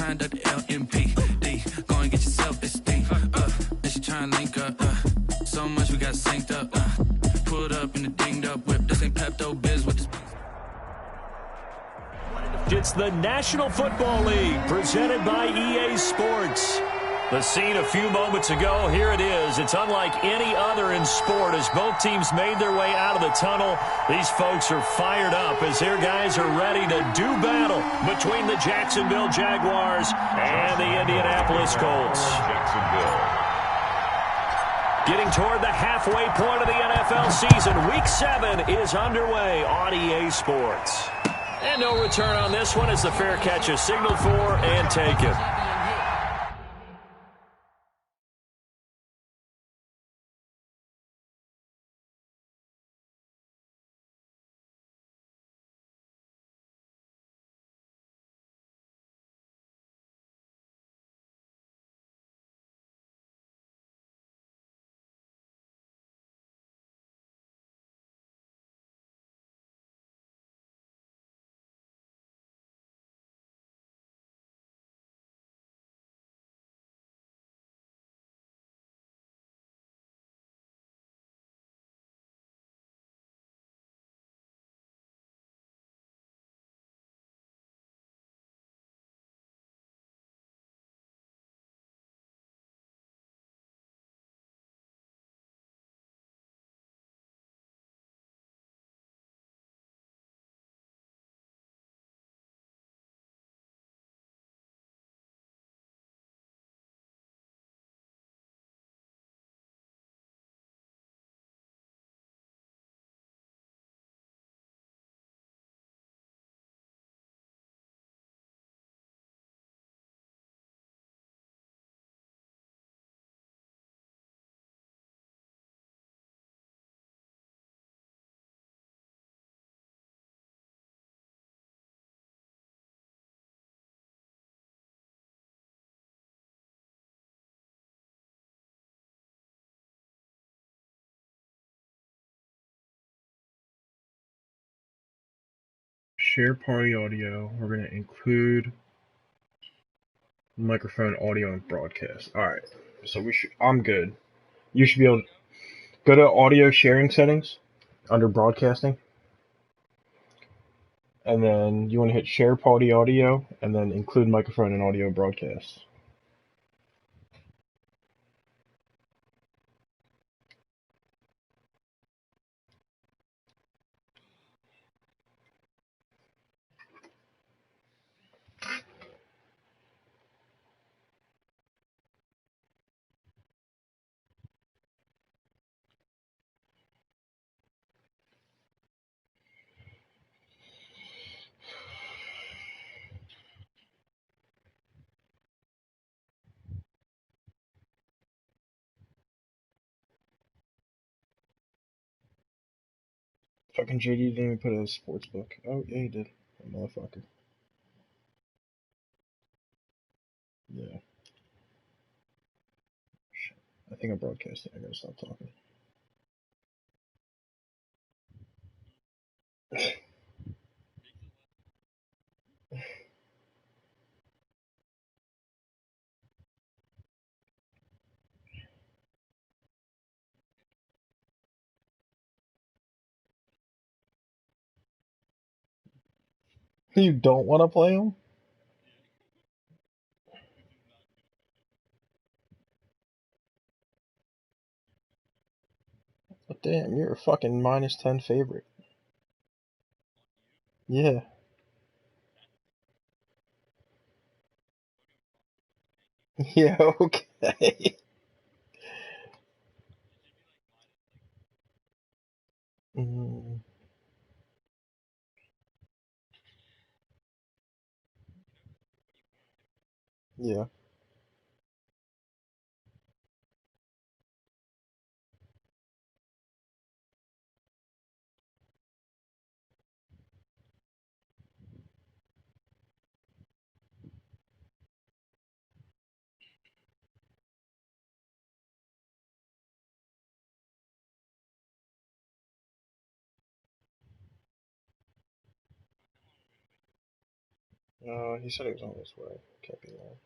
signed at the LMPD. Go and get yourself this thing. And she trying to link up. So much we got synced up. Pulled up in the dinged up whip. This ain't Pepto Biz with this. It's the National Football League presented by EA Sports. The scene a few moments ago, here it is. It's unlike any other in sport as both teams made their way out of the tunnel. These folks are fired up as their guys are ready to do battle between the Jacksonville Jaguars and the Indianapolis Colts. Getting toward the halfway point of the NFL season, Week 7 is underway on EA Sports. And no return on this one as the fair catch is signaled for and taken. Share party audio. We're going to include microphone audio and broadcast. Alright, so I'm good. You should be able to go to audio sharing settings under broadcasting. And then you want to hit share party audio and then include microphone and audio broadcast. Fucking JD didn't even put a sports book. Oh, yeah, he did. That motherfucker. Yeah. Shit. I think I'm broadcasting. I gotta stop talking. You don't want to play him? But damn, you're a fucking -10 favorite. Yeah. Yeah, okay. Mm, yeah. He said he was on his way. Can't be long.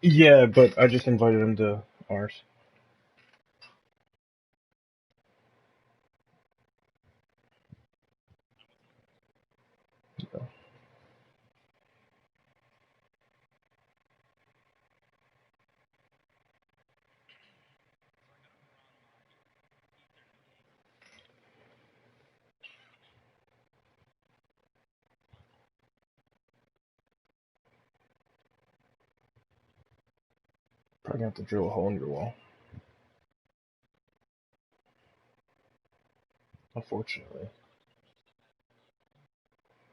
Yeah, but I just invited him to ours. So. Probably gonna have to drill a hole in your wall. Unfortunately.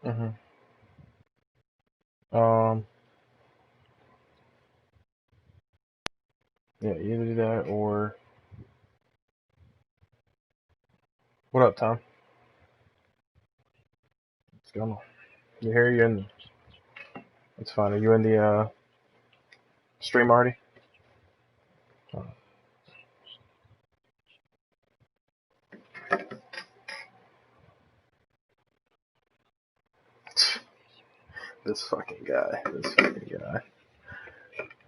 Mm-hmm. Yeah, either do that or... What up, Tom? What's going on? You here? You in... It's fine. Are you in the, stream already? Oh. This fucking guy. This fucking guy.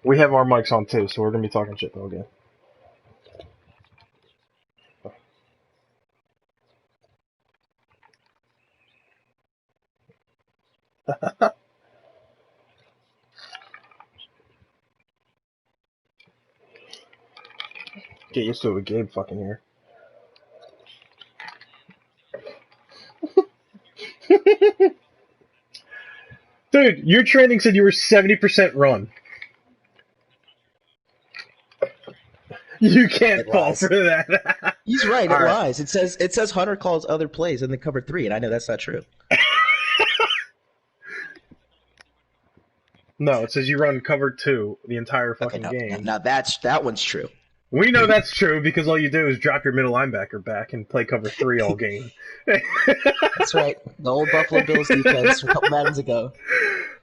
We have our mics on too, so we're gonna be talking shit though again. Get used to it with Gabe fucking here. Dude, your training said you were 70% run. You can't fall for that. He's right. It lies. It says Hunter calls other plays and then cover 3, and I know that's not true. No, it says you run cover 2 the entire fucking game. Now that one's true. We know that's true because all you do is drop your middle linebacker back and play cover 3 all game. That's right. The old Buffalo Bills defense a couple Maddens ago.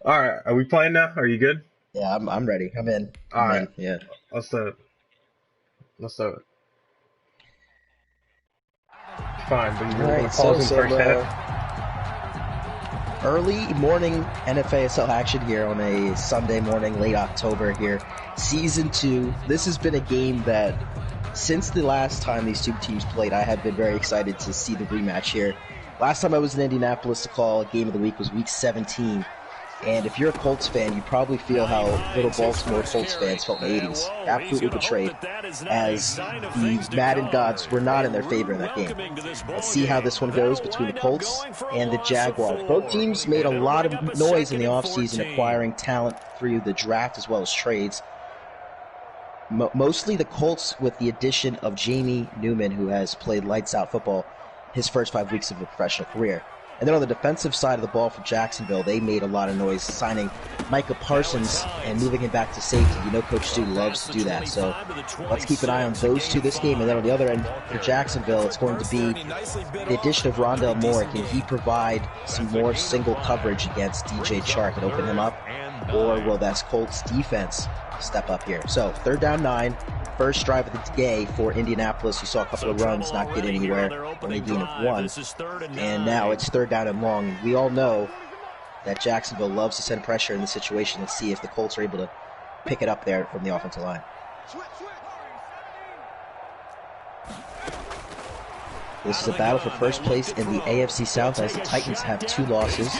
All right, are we playing now? Are you good? Yeah, I'm ready. I'm in. All right. Yeah. Let's do it. Fine, but you're going to pause in first half. Early morning NFASL action here on a Sunday morning, late October here. Season 2. This has been a game that, since the last time these two teams played, I have been very excited to see the rematch here. Last time I was in Indianapolis to call Game of the Week was Week 17. And if you're a Colts fan, you probably feel how little Baltimore Colts fans felt in the 80s. Absolutely betrayed, as the Madden gods were not in their favor in that game. Let's see how this one goes between the Colts and the Jaguars. Both teams made a lot of noise in the offseason acquiring talent through the draft as well as trades. Mostly the Colts with the addition of Jamie Newman, who has played lights-out football his first 5 weeks of a professional career. And then on the defensive side of the ball for Jacksonville, they made a lot of noise signing Micah Parsons and moving him back to safety. You know Coach Stu loves to do that. So let's keep an eye on those two this game. And then on the other end for Jacksonville, it's going to be the addition of Rondale Moore. Can he provide some more single coverage against DJ Chark and open him up? Or will that Colts defense step up here? So 3rd down 9. First drive of the day for Indianapolis. You saw a couple of runs not get anywhere, only a gain of 1. And now it's 3rd down and long. We all know that Jacksonville loves to send pressure in this situation. Let's see if the Colts are able to pick it up there from the offensive line. This is a battle for first place in the AFC South as the Titans have 2 losses.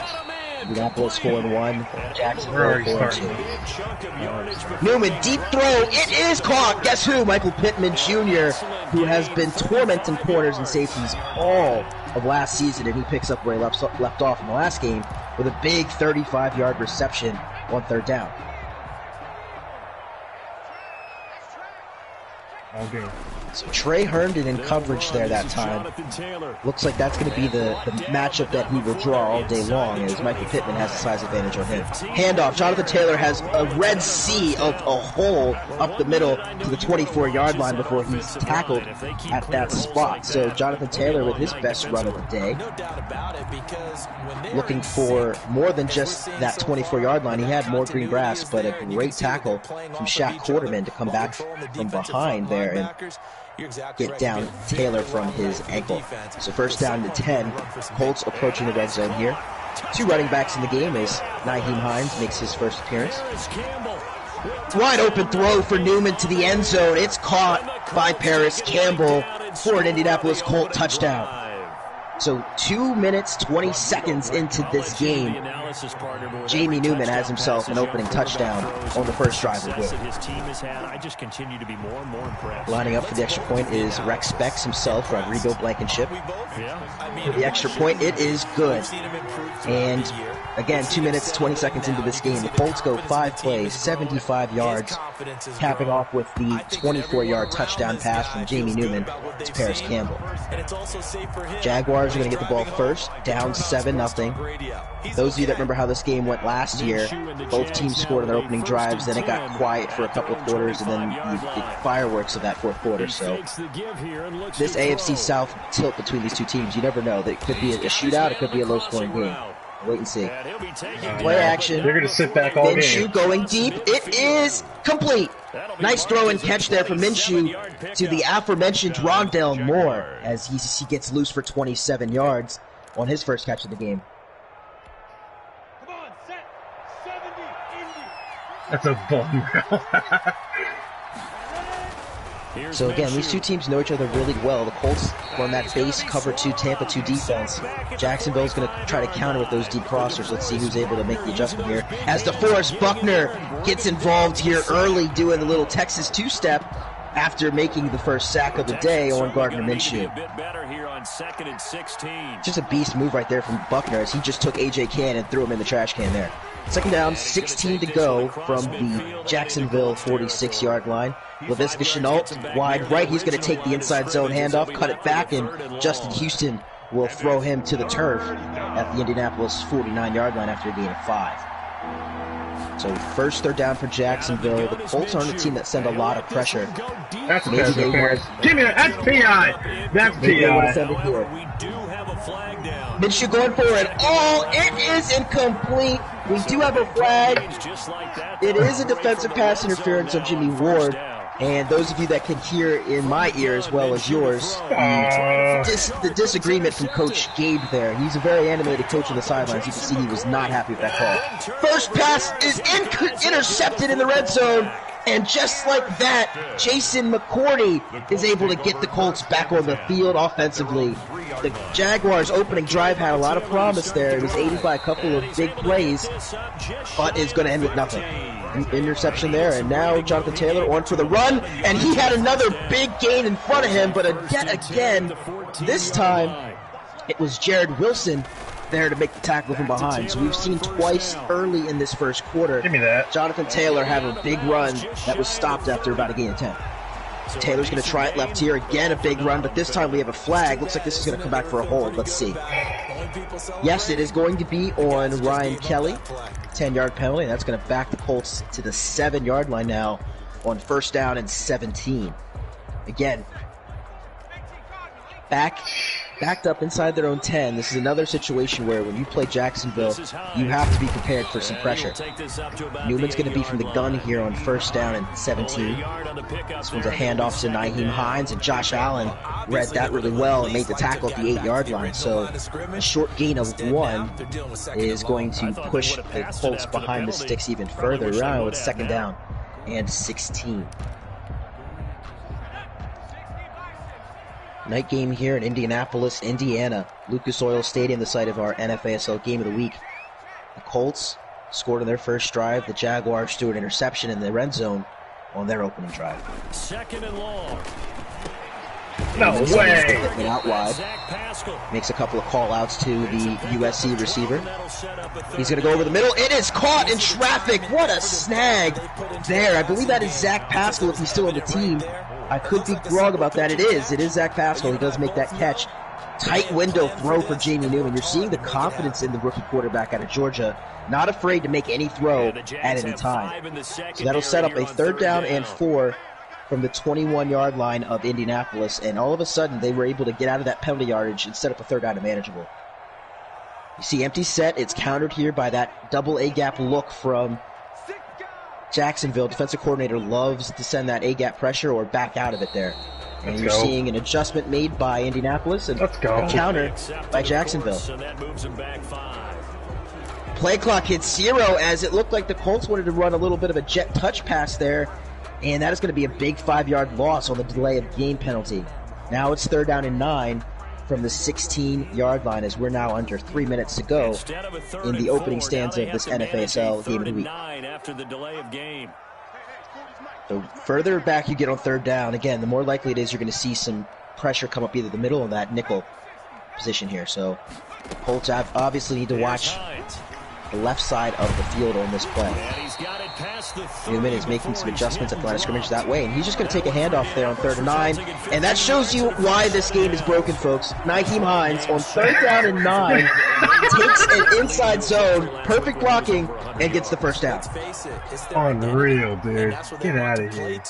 Indianapolis 4-1, Jacksonville 4-2. Newman, deep throw, it is caught. Guess who? Michael Pittman Jr. who has been tormenting corners and safeties all of last season, and he picks up where he left off in the last game with a big 35-yard reception on third down. All good. So Trey Herndon in coverage there that time. Looks like that's going to be the matchup that he will draw all day long, as Michael Pittman has a size advantage on him. Handoff. Jonathan Taylor has a red sea of a hole up the middle to the 24-yard line before he's tackled at that spot. So Jonathan Taylor with his best run of the day. Looking for more than just that 24-yard line. He had more green brass, but a great tackle from Shaq Quarterman to come back from behind there and get down Taylor from his ankle. So first down to 10. Colts approaching the red zone here. Two running backs in the game as Nyheim Hines makes his first appearance. Wide open throw for Newman to the end zone. It's caught by Paris Campbell for an Indianapolis Colt touchdown. So 2 minutes, 20 seconds into this game, Jamie Newman has himself an opening touchdown on the first drive of the game. Lining up for the extra point is Rex Specs himself, Rodrigo Blankenship. For the extra point, it is good. And again, 2 minutes, 20 seconds into this game, the Colts go 5 plays, 75 yards, capping off with the 24-yard touchdown pass from Jamie Newman to Paris Campbell. Jaguars are going to get the ball first, down 7-0. Those of you that remember how this game went last year, both teams scored on their opening drives, then it got quiet for a couple of quarters, and then you get fireworks of that fourth quarter. So this AFC South tilt between these two teams, you never know. It could be a shootout, it could be a low-scoring game. Wait and see. Play action. They're going to sit back all game. Minshew going deep. It is complete. Nice throw and catch there from Minshew to the aforementioned Rondale Moore as he gets loose for 27 yards on his first catch of the game. That's a bum. So again, these two teams know each other really well. The Colts run that base cover 2 Tampa 2 defense. Jacksonville's going to try to counter with those deep crossers. Let's see who's able to make the adjustment here. As DeForest Buckner gets involved here early, doing the little Texas two-step after making the first sack of the day on Gardner Minshew. Just a beast move right there from Buckner as he just took A.J. Cann and threw him in the trash can there. Second down, 16 to go from the Jacksonville 46-yard line. Laviska Shenault wide right. He's going to take the inside zone handoff, cut it back, and Justin Houston will throw him to the turf at the Indianapolis 49-yard line after a gain of 5. So first third down for Jacksonville. The Colts aren't a team that send a lot of pressure. That's a pass interference. Give me that. That's P.I. That's P.I. Minshew going for it. Oh, it is incomplete. We do have a flag. It is a defensive pass interference of Jimmy Ward. And those of you that can hear in my ear as well as yours, the disagreement from Coach Gabe there. He's a very animated coach on the sidelines. You can see he was not happy with that call. First pass is intercepted in the red zone. And just like that, Jason McCourty is able to get the Colts back on the field offensively. The Jaguars' opening drive had a lot of promise there. It was aided by a couple of big plays, but is going to end with nothing. An interception there, and now Jonathan Taylor on for the run, and he had another big gain in front of him, but again, this time it was Jared Wilson there to make the tackle from behind. So we've seen twice early in this first quarter. Give me that. Jonathan Taylor have a big run that was stopped after about a gain of 10. Taylor's going to try it left here. Again, a big run, but this time we have a flag. Looks like this is going to come back for a hold. Let's see. Yes, it is going to be on Ryan Kelly. 10-yard penalty. That's going to back the Colts to the 7-yard line now on first down and 17. Again, backed up inside their own 10. This is another situation where when you play Jacksonville, you have to be prepared for some pressure. Newman's going to be from the gun here on first down and 17. This one's a handoff to Nyheim Hines, and Josh Allen read that really well and made the tackle at the 8-yard line. So a short gain of 1 is going to push the Colts behind the sticks even further. Now it's second down and 16. Night game here in Indianapolis, Indiana. Lucas Oil Stadium, the site of our NFASL Game of the Week. The Colts scored on their first drive. The Jaguars threw an interception in the red zone on their opening drive. Second and long. No way. Pittman out wide. Makes a couple of call-outs to the USC receiver. He's going to go over the middle. It is caught in traffic. What a snag there. I believe that is Zach Pascal if he's still on the team. I could be wrong about that. It is Zach Pascal. He does make that catch. Tight window throw for Jamie Newman. You're seeing the confidence in the rookie quarterback out of Georgia. Not afraid to make any throw at any time. So that'll set up a 3rd down and 4 from the 21-yard line of Indianapolis. And all of a sudden, they were able to get out of that penalty yardage and set up a 3rd down and manageable. You see empty set. It's countered here by that double A-gap look from Jacksonville. Defensive coordinator loves to send that A-gap pressure or back out of it there. And you're seeing an adjustment made by Indianapolis and a counter by Jacksonville. Play clock hits 0 as it looked like the Colts wanted to run a little bit of a jet touch pass there, and that is going to be a big 5-yard loss on the delay of game penalty. Now it's 3rd down and 9 from the 16-yard line as we're now under 3 minutes to go in the opening stanza of this NFASL game of the week. The further back you get on 3rd down, again, the more likely it is you're going to see some pressure come up either the middle or that nickel position here. So Colts obviously need to watch the left side of the field on this play. Newman is making some adjustments at the line of scrimmage that way, and he's just going to take a handoff there on 3rd and 9, and that shows you why this game is broken, folks. Nyheim Hines on 3rd down and 9 takes an inside zone, perfect blocking, and gets the 1st down. Unreal, dude. Get out of here.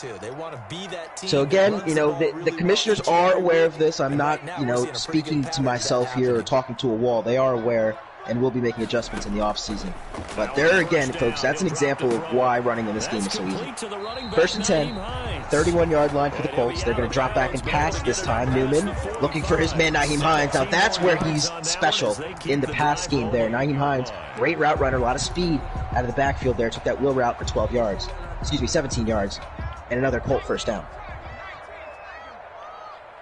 So again, you know, the commissioners are aware of this. I'm not, you know, speaking to myself here or talking to a wall. They are aware and will be making adjustments in the offseason. But there again, folks, that's an example of why running in this game is so easy. 1st and 10, 31-yard line for the Colts. They're going to drop back and pass this time. Newman looking for his man, Nyheim Hines. Now that's where he's special in the pass game there. Nyheim Hines, great route runner, a lot of speed out of the backfield there. Took that wheel route for 17 yards, and another Colt 1st down.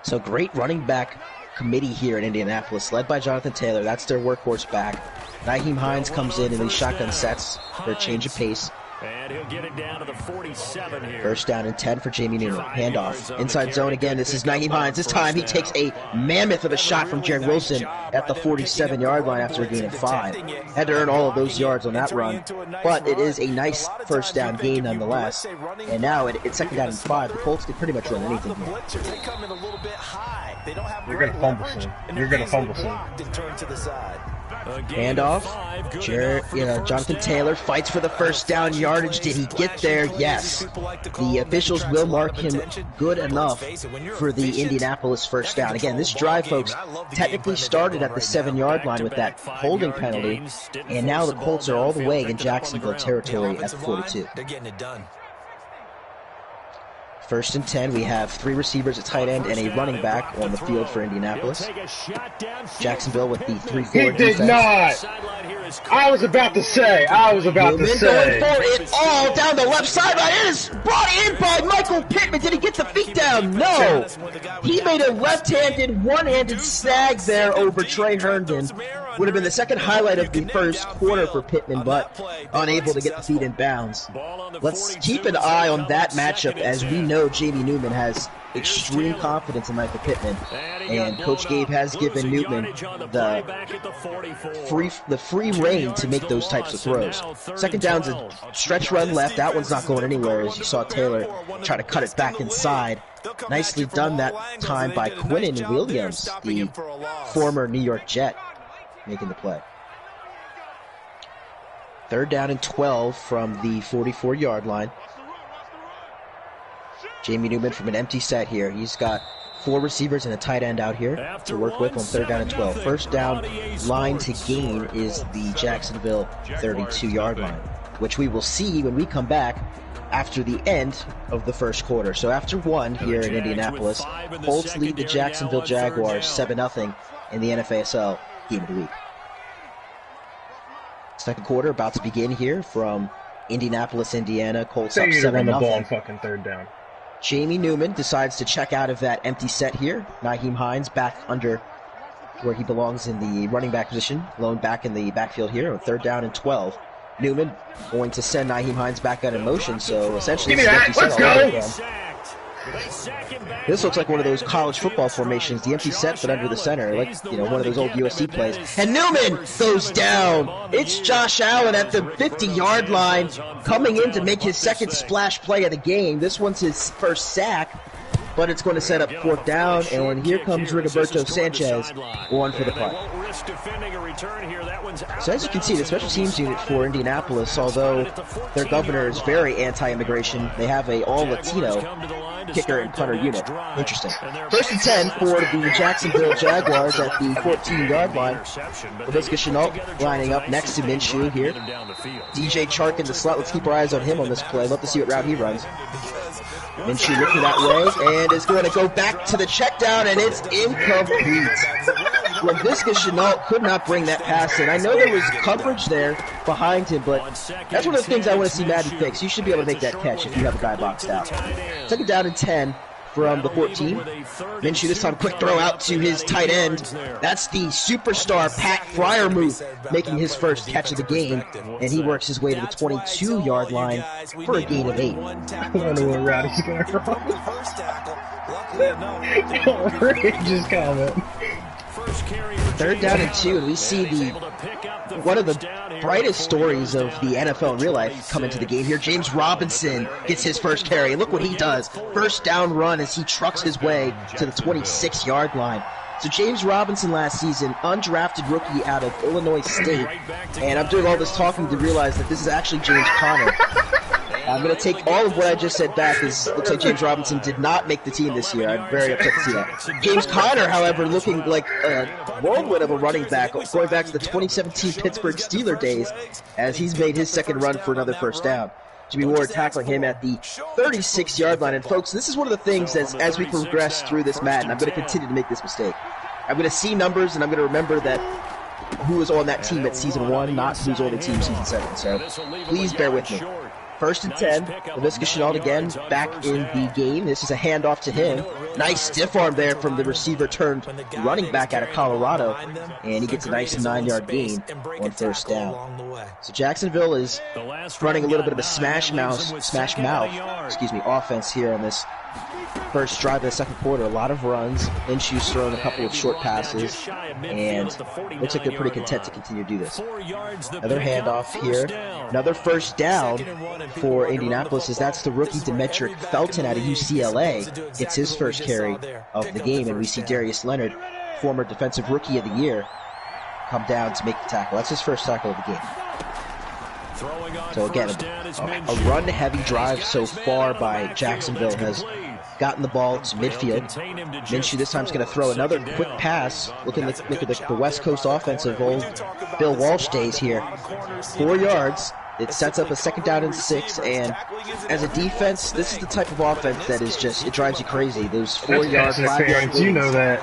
So great running back committee here in Indianapolis, led by Jonathan Taylor. That's their workhorse back. Nyheim Hines comes in these shotgun sets for a change of pace. And he'll get it down to the 47 here. 1st down and 10 for Jamie Newman. Handoff. Inside zone again. This is Nyheim Hines. This time he takes a mammoth of a shot from Jared Wilson at the 47-yard line after a gain of 5. Had to earn all of those yards on that run. But it is a nice 1st down gain nonetheless. And now it's 2nd down and 5. The Colts can pretty much run anything here. You're going to fumble soon. You're going to fumble soon. Handoff. Jonathan Taylor fights for the 1st down yardage. Did he get there? Yes. The officials will mark him good enough for the Indianapolis 1st down. Again, this drive, folks, technically started at the 7-yard line with that holding penalty, and now the Colts are all the way in Jacksonville territory at the 42. 1st and 10, we have 3 receivers, a tight end, and a running back on the field for Indianapolis. Jacksonville with the 3-4 He did not! I was about to say. Going for it all down the left sideline. It is brought in by Michael Pittman. Did he get the feet down? No. He made a left-handed, one-handed snag there over Trey Herndon. Would have been the second highlight of the first quarter for Pittman, but unable to get the feet in bounds. Let's keep an eye on that matchup, as we know Jamie Newman has extreme confidence in Michael Pittman, and Coach Gabe has given Newman the free reign to make those types of throws. 2nd down's a stretch run left. That one's not going anywhere, as you saw Taylor try to cut it back inside. Nicely done that time by Quinnen Williams, the former New York Jet, making the play. 3rd down and 12 from the 44-yard line. Jamie Newman from an empty set here. He's got 4 receivers and a tight end out here to work with on 3rd down and 12. 1st down line to gain is the Jacksonville 32-yard line, which we will see when we come back after the end of the 1st quarter. So after 1 here in Indianapolis, Colts lead the Jacksonville Jaguars 7-0 in the NFASL game of the week. 2nd quarter about to begin here from Indianapolis, Indiana. Colts up 7-0. Run the ball on fucking 3rd down. Jamie Newman decides to check out of that empty set here. Nyheim Hines back under where he belongs in the running back position. Lone back in the backfield here on 3rd down and 12. Newman going to send Nyheim Hines back out in motion, so essentially give me that. Let's go. This looks like one of those college football formations, the empty set but under the center, like, you know, one of those old USC plays. And Newman goes down. It's Josh Allen at the 50-yard line, coming in to make his second splash play of the game. This one's his first sack, but it's going to set up fourth down, and here comes Rigoberto Sanchez, one for the punt. So as you can see, the special teams unit for Indianapolis, although their governor is very anti-immigration, they have a all-Latino kicker and punter unit. Interesting. 1st and 10 for the Jacksonville Jaguars at the 14-yard line. LaVisca Chenault lining up next to Minshew here. DJ Chark in the slot. Let's keep our eyes on him on this play. Love to see what route he runs. Minshew looking that way and is going to go back to the check down, and it's incomplete. LaVisca Chenault could not bring that pass in. I know there was coverage there behind him, but that's one of the things I want to see Madden fix. You should be able to make that catch if you have a guy boxed out. 2nd down and 10 from the 14. Minshew this time, quick throw out to his tight end. That's the superstar Pat Freiermuth making his first catch of the game, and he works his way to the 22-yard line for a gain of 8. I wonder what route he's going to run. Just comment. 3rd down and 2, and we see one of the brightest stories of the NFL in real life come into the game here. James Robinson gets his first carry. Look what he does. First down run as he trucks his way to the 26-yard line. So James Robinson last season, undrafted rookie out of Illinois State. And I'm doing all this talking to realize that this is actually James Conner. I'm going to take all of what I just said back, as looks like James Robinson did not make the team this year. I'm very upset to see that. James Conner, however, looking like a whirlwind of a running back, going back to the 2017 Pittsburgh Steelers days, as he's made his second run for another first down. Jimmy Ward tackling him at the 36-yard line. And folks, this is one of the things as we progress through this Madden, I'm going to continue to make this mistake. I'm going to see numbers, and I'm going to remember that who was on that team at season 1, not who's on the team season 7. So please bear with me. 1st and 10. LaVisca Chenault again back in the game. This is a handoff to him. Nice stiff arm there from the receiver turned running back out of Colorado. And he gets a nice 9-yard gain on 1st down. So Jacksonville is running a little bit of a smash mouth offense here on this first drive of the 2nd quarter. A lot of runs. Minshew's throwing a couple of short passes, and looks like they're pretty content to continue to do this. Another handoff here. Another first down for Indianapolis, as that's the rookie Demetric Felton out of UCLA. Gets his first carry of the game, and we see Darius Leonard, former Defensive Rookie of the Year, come down to make the tackle. That's his first tackle of the game. So again, a run-heavy drive so far by Jacksonville has gotten the ball to midfield. Minshew this time is going to throw another quick pass. Look at the West Coast offense of old Bill Walsh days here. 4 yards. It sets up a 2nd down and 6, and as a defense, this is the type of offense that is just, it drives you crazy. Those 4-yard, 5-yard you know that,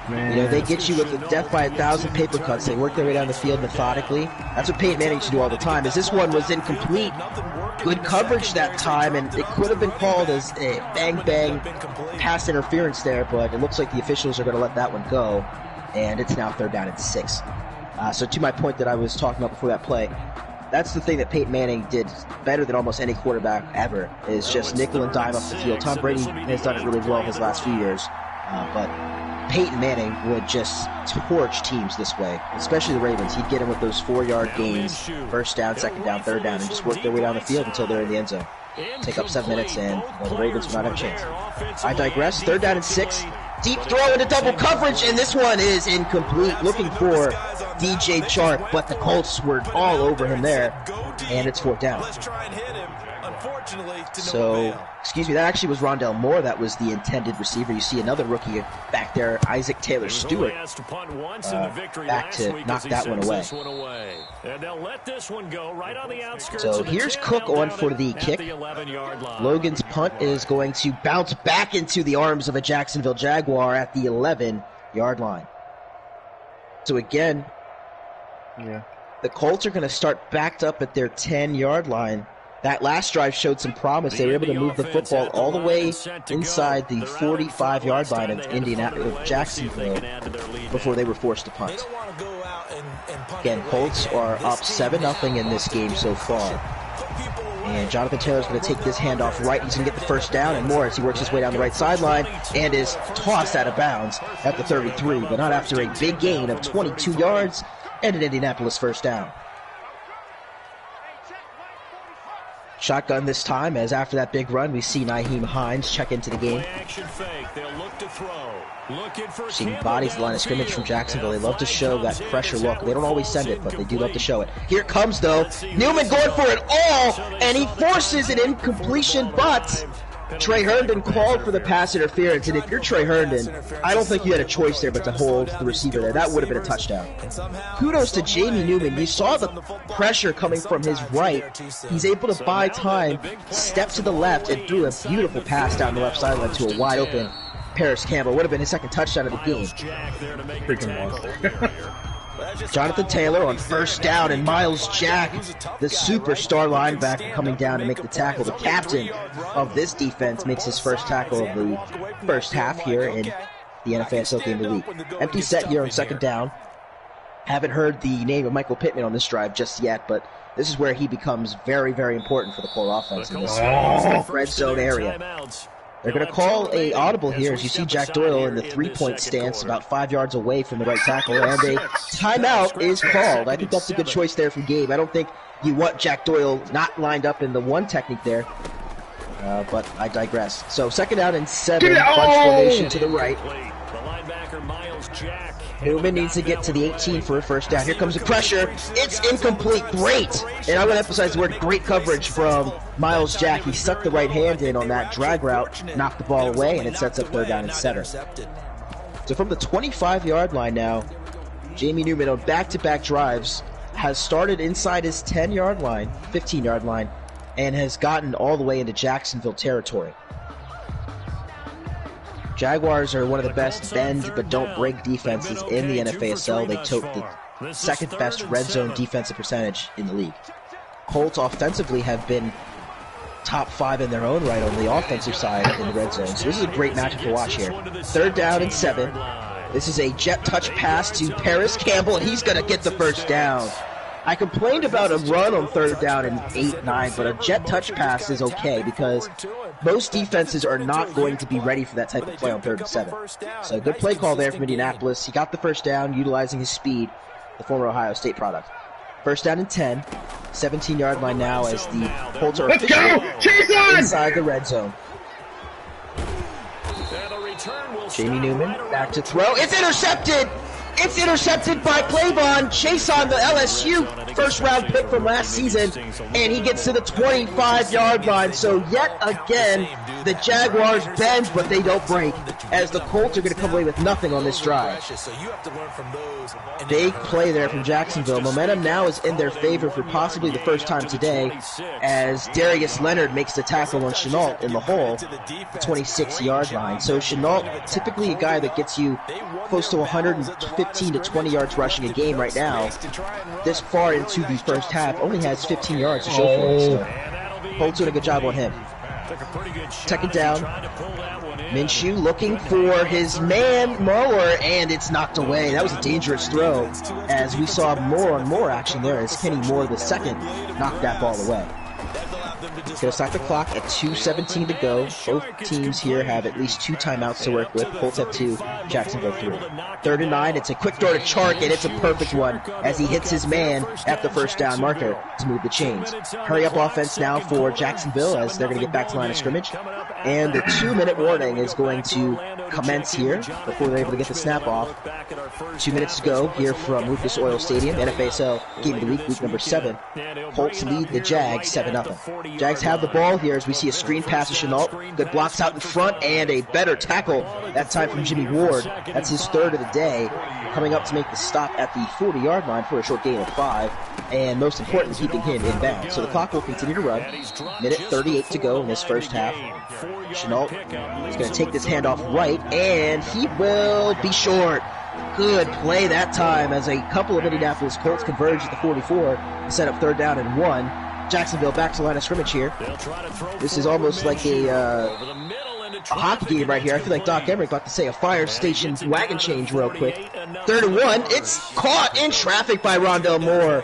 man. You know, they get you with the death by 1,000 paper cuts. They work their way down the field methodically. That's what Peyton Manning used to do all the time. As this one was incomplete, good coverage that time, and it could have been called as a bang-bang pass interference there, but it looks like the officials are going to let that one go, and it's now 3rd down and 6. So to my point that I was talking about before that play, that's the thing that Peyton Manning did better than almost any quarterback ever, is just nickel and dime up the field. Tom Brady has done it really well his last few years, but Peyton Manning would just torch teams this way, especially the Ravens. He'd get in with those 4-yard gains, 1st down, 2nd down, 3rd down, and just work their way down the field until they're in the end zone. Take up 7 minutes, and the Ravens will not have a chance. I digress. 3rd down and 6. Deep throw into double coverage, and this one is incomplete. Looking for DJ Chark, but the Colts were all over him there, and it's 4th down. So, excuse me, that actually was Rondell Moore. That was the intended receiver. You see another rookie back there, Isaac Taylor Stewart, back to knock that one away. So here's Cook on for the kick. Logan's punt is going to bounce back into the arms of a Jacksonville Jaguar at the 11-yard line. So again, the Colts are going to start backed up at their 10-yard line. That last drive showed some promise. They were able to move the football all the way inside the 45-yard line of Jacksonville before they were forced to punt. Again, Colts are up 7-0 in this game so far. And Jonathan Taylor's going to take this handoff right. He's going to get the first down and more as he works his way down the right sideline and is tossed out of bounds at the 33, but not after a big gain of 22 yards and an Indianapolis first down. Shotgun this time, as after that big run, we see Nyheim Hines check into the game. Seeing bodies the line of scrimmage from Jacksonville. They love to show that pressure look. They don't always send it, but they do love to show it. Here it comes, though. Newman going for it all, and he forces an incompletion, but Trey Herndon called for the pass interference, and if you're Trey Herndon, I don't think you had a choice there but to hold the receiver there. That would have been a touchdown. Kudos to Jamie Newman. You saw the pressure coming from his right. He's able to buy time, step to the left, and threw a beautiful pass down the left sideline to a wide open Paris Campbell. Would have been his second touchdown of the game. Freaking monster. Jonathan Taylor on first down, and Miles Jack, the superstar linebacker, coming down to make the tackle. The captain of this defense makes his first tackle of the first half here in the NFASL Game of the Week. Empty set here on second down. Haven't heard the name of Michael Pittman on this drive just yet, but this is where he becomes very, very important for the Colt offense in this red zone area. They're going to call a audible here as you see Jack Doyle in the three-point stance about 5 yards away from the right tackle, and a timeout is called. I think that's a good choice there from Gabe. I don't think you want Jack Doyle not lined up in the one technique there, but I digress. So second down and 7, bunch formation to the right. Newman needs to get to the 18 for a first down. Here comes the pressure. It's incomplete. Great. And I would emphasize the word great coverage from Miles Jack. He stuck the right hand in on that drag route, knocked the ball away, and it sets up third down and 7. So from the 25-yard line now, Jamie Newman on back-to-back drives has started inside his 10-yard line, 15-yard line, and has gotten all the way into Jacksonville territory. Jaguars are one of the best bend but don't break defenses in the NFASL. They tote the second best red zone defensive percentage in the league. Colts offensively have been top 5 in their own right on the offensive side in the red zone. So this is a great matchup to watch here. Third down and 7. This is a jet touch pass to Paris Campbell, and he's going to get the first down. I complained about a run on third down in 8-9, but a jet touch pass is okay because most defenses are not going to be ready for that type of play on 3rd and 7. So good play call there from Indianapolis. He got the first down utilizing his speed, the former Ohio State product. First down and 10, 17-yard line now as the Colts are officially inside the red zone. Jamie Newman back to throw. It's intercepted! It's intercepted by Claiborne. Chase on the LSU first-round pick from last season, and he gets to the 25-yard line. So yet again, the Jaguars bend, but they don't break, as the Colts are going to come away with nothing on this drive. Big play there from Jacksonville. Momentum now is in their favor for possibly the first time today, as Darius Leonard makes the tackle on Chenault in the hole, the 26-yard line. So Chenault, typically a guy that gets you close to 115 to 20 yards rushing a game right now, this far into the first half, only has 15 yards to show for it. So Colts doing a good job on him. Second down. Minshew looking for his man, Mower, and it's knocked away. That was a dangerous throw, as we saw more and more action there as Kenny Moore II knocked that ball away. Going to start the clock at 2:17 to go. Both teams here have at least 2 timeouts to work with. Colts have 2, Jacksonville 3. 3rd and 9, it's a quick throw to Chark, and it's a perfect one as he hits his man at the first down marker to move the chains. Hurry up offense now for Jacksonville as they're going to get back to the line of scrimmage. And the 2-minute warning is going to commence here before they're able to get the snap off. 2 minutes to go here from Lucas Oil Stadium. NFASL Game of the Week, week number 7. Colts lead the Jags 7-0. Jags have the ball here as we see a screen pass to Chenault. Good blocks out in front and a better tackle, that time from Jimmy Ward. That's his 3rd of the day. Coming up to make the stop at the 40-yard line for a short gain of 5. And most importantly, keeping him in bounds. So the clock will continue to run. Minute 38 to go in this first half. Chenault is going to take this handoff right, and he will be short. Good play that time as a couple of Indianapolis Colts converge at the 44 to set up 3rd down and 1. Jacksonville back to line of scrimmage here. This is almost like a a hockey game right here. I feel like Doc Emmerich about to say a fire station wagon change real quick. 3rd and 1. It's caught in traffic by Rondell Moore.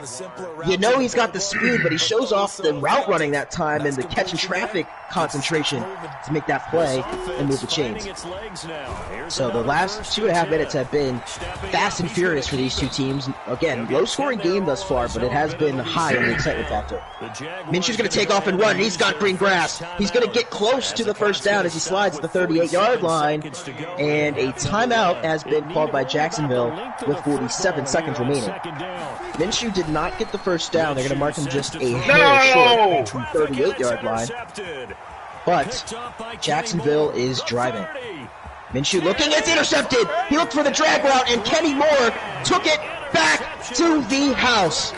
You know he's got the speed, but he shows off the route running that time and the catch and traffic concentration to make that play and move the chains. So the last 2.5 minutes have been fast and furious for these two teams. Again, low-scoring game thus far, but it has been high on the excitement factor. Minshew's going to take off and run. He's got green grass. He's going to get close to the first down as he slides at the 38-yard line. And a timeout has been called by Jacksonville with 47 seconds remaining. Minshew did not get the first down. They're going to mark him just a hair short from the 38-yard line. But Jacksonville is driving. Minshew looking, it's intercepted. He looked for the drag route, and Kenny Moore took it back to the house.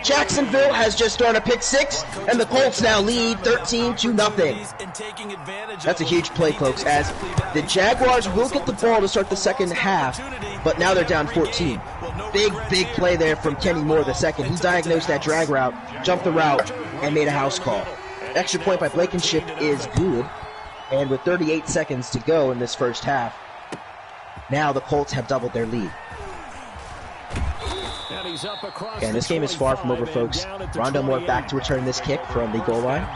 Jacksonville has just thrown a pick six, and the Colts now lead 13-0. That's a huge play, folks, as the Jaguars will get the ball to start the second half, but now they're down 14. Big play there from Kenny Moore the second. He diagnosed that drag route, jumped the route, and made a house call. Extra point by Blankenship is good. And with 38 seconds to go in this first half, now the Colts have doubled their lead. And this game is far from over, folks. Rondell Moore back to return this kick from the goal line.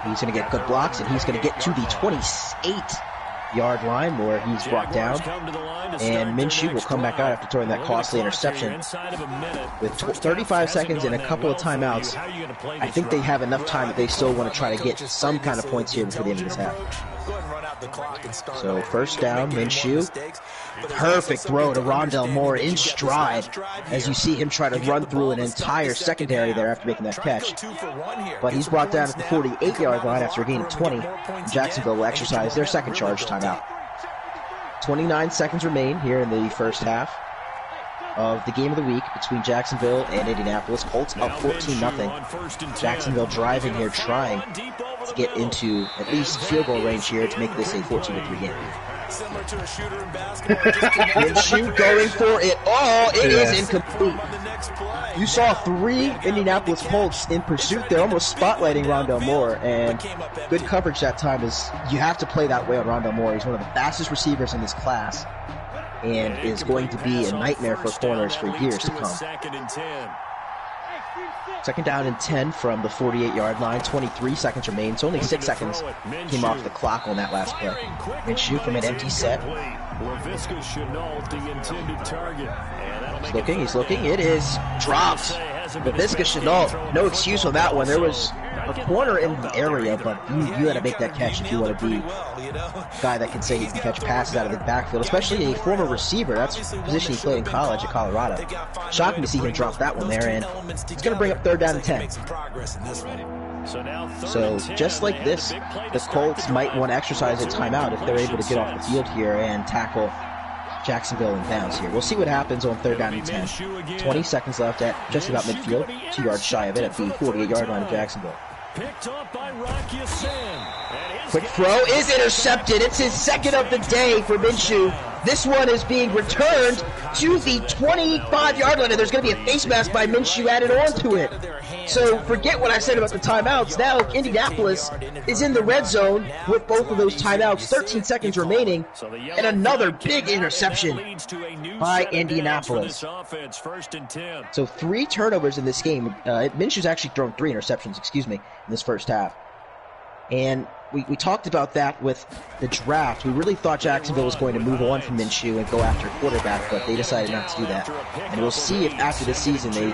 He's going to get good blocks, and he's going to get to the 28-yard line where he's brought down. And Minshew will come back out after throwing that costly interception. With 35 seconds and a couple of timeouts, I think they have enough time that they still want to try to get some kind of points here before the end of this half. So first down, Minshew. Perfect throw to Rondell Moore in stride as you see him try to run through an entire secondary there after making that catch. But he's brought down at the 48-yard line after a gain of 20. Jacksonville will exercise their second charge timeout. 29 seconds remain here in the first half of the game of the week between Jacksonville and Indianapolis. Colts up 14-0. Jacksonville driving here, trying to get into at least field goal range here to make this a 14-3 game. Minshew going for it all. It is incomplete. You saw 3 Indianapolis Colts in pursuit. They're almost spotlighting Rondell Moore, and good coverage that time is you have to play that way on Rondell Moore. He's one of the fastest receivers in this class and is going to be a nightmare for corners for years to come. Second down and 10 from the 48-yard line. 23 seconds remain. So only 6 seconds came off the clock on that last play. Minshew from an empty set. He's looking. It is dropped. Laviska Shenault, no excuse on that one. There was a corner in the area, but you got to make that catch if you want to be a guy that can say he can catch passes out of the backfield, especially a former receiver. That's the position he played in college at Colorado. Shocking to see him drop that one there, and it's going to bring up 3rd down and 10. So just like this, the Colts might want to exercise a timeout if they're able to get off the field here and tackle Jacksonville in bounds here. We'll see what happens on 3rd down and 10. 20 seconds left at just about midfield, 2 yards shy of it at the 48-yard line of Jacksonville. Quick throw is intercepted. It's his second of the day for Minshew. This one is being returned to the 25-yard line, and there's going to be a face mask by Minshew added on to it. So forget what I said about the timeouts. Now Indianapolis is in the red zone with both of those timeouts. 13 seconds remaining, and another big interception by Indianapolis. So 3 turnovers in this game. Minshew's actually thrown 3 interceptions, in this first half. And we talked about that with the draft. We really thought Jacksonville was going to move on from Minshew and go after a quarterback, but they decided not to do that. And we'll see if after this season they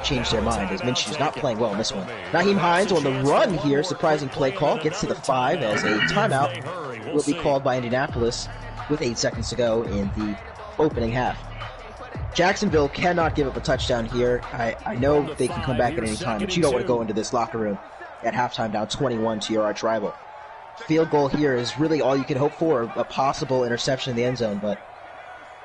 change their mind, as Minshew's not playing well in this one. Nyheim Hines on the run here. Surprising play call. Gets to the 5 as a timeout will be called by Indianapolis with 8 seconds to go in the opening half. Jacksonville cannot give up a touchdown here. I know they can come back at any time, but you don't want to go into this locker room at halftime down 21 to your arch rival. Field goal here is really all you can hope for, a possible interception in the end zone, but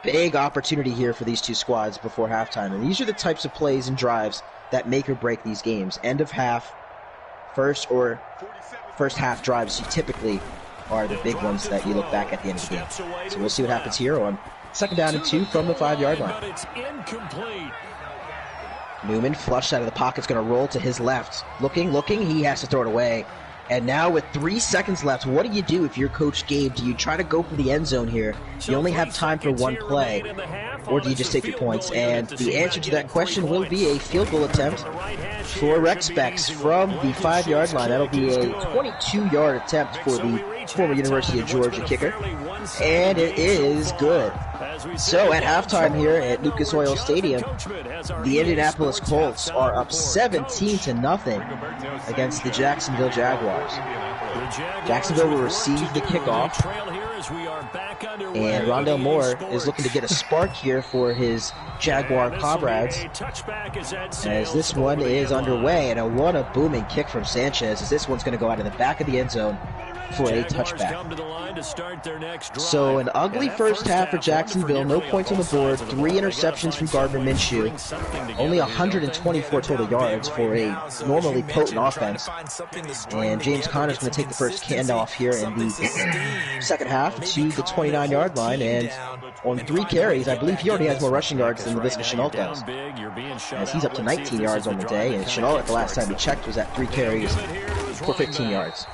big opportunity here for these two squads before halftime. And these are the types of plays and drives that make or break these games. End of half, first half drives typically are the big ones that you look back at the end of the game. So we'll see what happens here on 2nd down and 2 from the 5-yard line. Newman flushed out of the pocket's going to roll to his left. Looking, he has to throw it away. And now with 3 seconds left, what do you do if you're Coach Gabe? Do you try to go for the end zone here? You only have time for one play. Or do you just take your points? And the answer to that question will be a field goal attempt for Rex Specs from the 5-yard line. That'll be a 22-yard attempt for the former University of Georgia kicker. And it is good. So at halftime here at Lucas Oil Stadium, the Indianapolis Colts are up 17-0 against the Jacksonville Jaguars. Jacksonville will receive the kickoff, and Rondell Moore is looking to get a spark here for his Jaguar comrades, as this one is underway. And what a booming kick from Sanchez, as this one's going to go out of the back of the end zone for a touchback. So an ugly first half for Jacksonville. No points on the board. 3 interceptions from Gardner Minshew. Only 124 total yards for a normally potent offense. And James Conner's going to take the first handoff here in the second half to the 29-yard line. And on 3 carries, I believe he already has more rushing yards than Laviska Shenault does, as he's up to 19 yards on the day. And Shenault, at the last time we checked, was at 3 carries for 15 yards.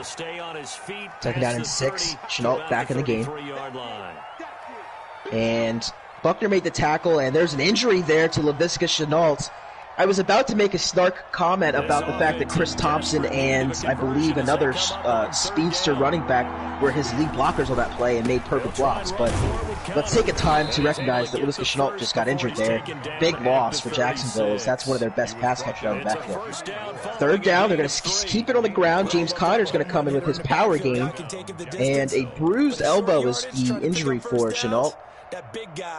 Second down and 6. Shenault back in the game. And Buckner made the tackle, and there's an injury there to Laviska Shenault. I was about to make a snark comment about the fact that Chris Thompson and I believe another speedster running back were his lead blockers on that play and made perfect blocks, but let's take a time to recognize that Laviska Shenault just got injured there. Big loss for Jacksonville, as that's one of their best pass catchers out of the backfield. Third down, they're going to keep it on the ground. James Conner's going to come in with his power game, and a bruised elbow is the injury for Shenault.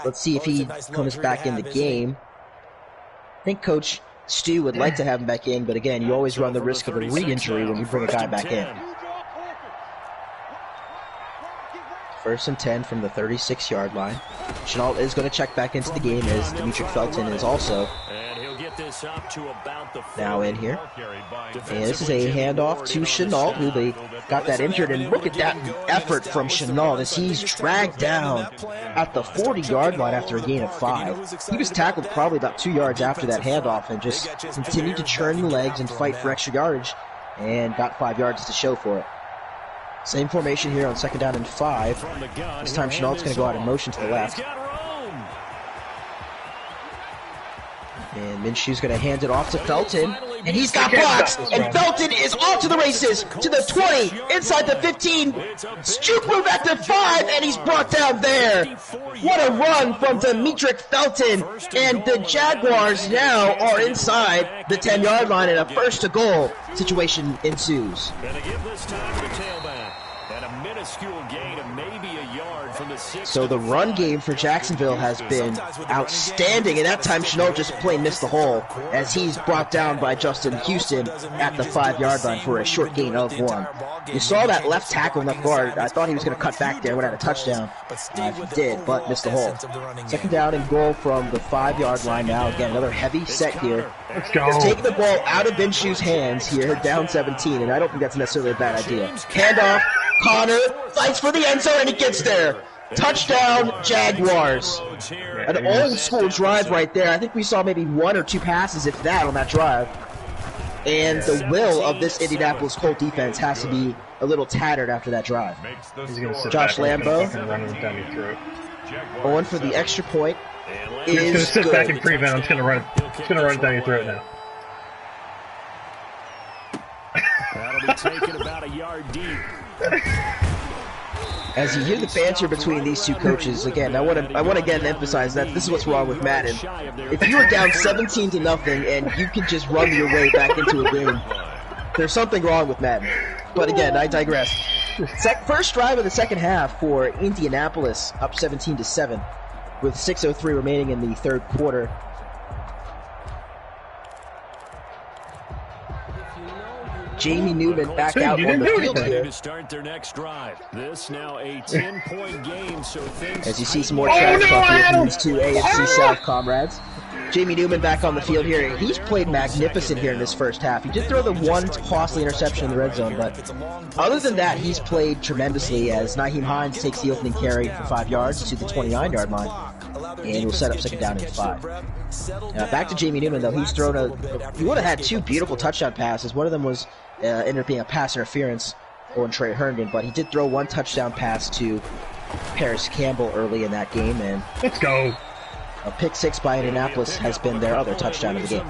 Let's see if he comes back in the game. I think Coach Stu would like to have him back in, but again, you always run the risk of a re-injury when you bring a guy back in. 1st and 10 from the 36-yard line. Shenault is going to check back into the game, as Dimitri Felton is also now in here. And this is a handoff to Shenault, who they got that injured. And look at that effort from Shenault as he's dragged down at the 40-yard line after a gain of 5. He was tackled probably about 2 yards after that handoff and just continued to churn the legs and fight for extra yardage, and got 5 yards to show for it. Same formation here on 2nd down and 5. This time Shenault's going to go out in motion to the left. And Minshew's going to hand it off to Felton, and he's got blocks, and Felton is off to the races, to the 20, inside the 15, juke move at the 5, and he's brought down there. What a run from Dimitri Felton, and the Jaguars now are inside the 10-yard line, and a first to goal situation ensues. So the run game for Jacksonville has been outstanding, and that time Shenault just plain missed the hole, as he's brought down by Justin Houston at the 5-yard line for a short gain of 1. You saw that left tackle, left guard. I thought he was going to cut back there, went out a touchdown. He did, but missed the hole. 2nd down and goal from the 5-yard line now. Again, another heavy set here. Let's go. It's taking the ball out of Minshew's hands here, down 17, and I don't think that's necessarily a bad idea. Handoff, Conner fights for the end zone, and he gets there. Touchdown, Jaguars. An old school drive right there. I think we saw maybe 1 or 2 passes, if that, on that drive. And the will of this Indianapolis Colt defense has to be a little tattered after that drive. Josh Lambo going for the extra point. He's going to sit back and prevent. It's going to run it down your throat now. That'll be taken about a yard deep. As you hear the banter between these two coaches, again, I want to again emphasize that this is what's wrong with Madden. If you are down 17-0 and you can just run your way back into a game, there's something wrong with Madden. But again, I digress. First drive of the second half for Indianapolis, up 17-7, with 6:03 remaining in the third quarter. Jamie Newman back out on the field here. To start their next drive. This now a 10-point game, so things. As you see some more trash talk with these two AFC South comrades. Jamie Newman back on the field here. He's played magnificent here in this first half. He did throw the one costly interception in the red zone, but other than that, he's played tremendously as Nyheim Hines takes the opening carry for 5 yards to the 29-yard line. And we'll set up 2nd down and 5. Back to Jamie Newman, though. He would have had 2 beautiful touchdown passes. One of them was ended up being a pass interference on Trey Herndon, but he did throw one touchdown pass to Paris Campbell early in that game, and Let's go. a pick six by Indianapolis has been their other touchdown of the game.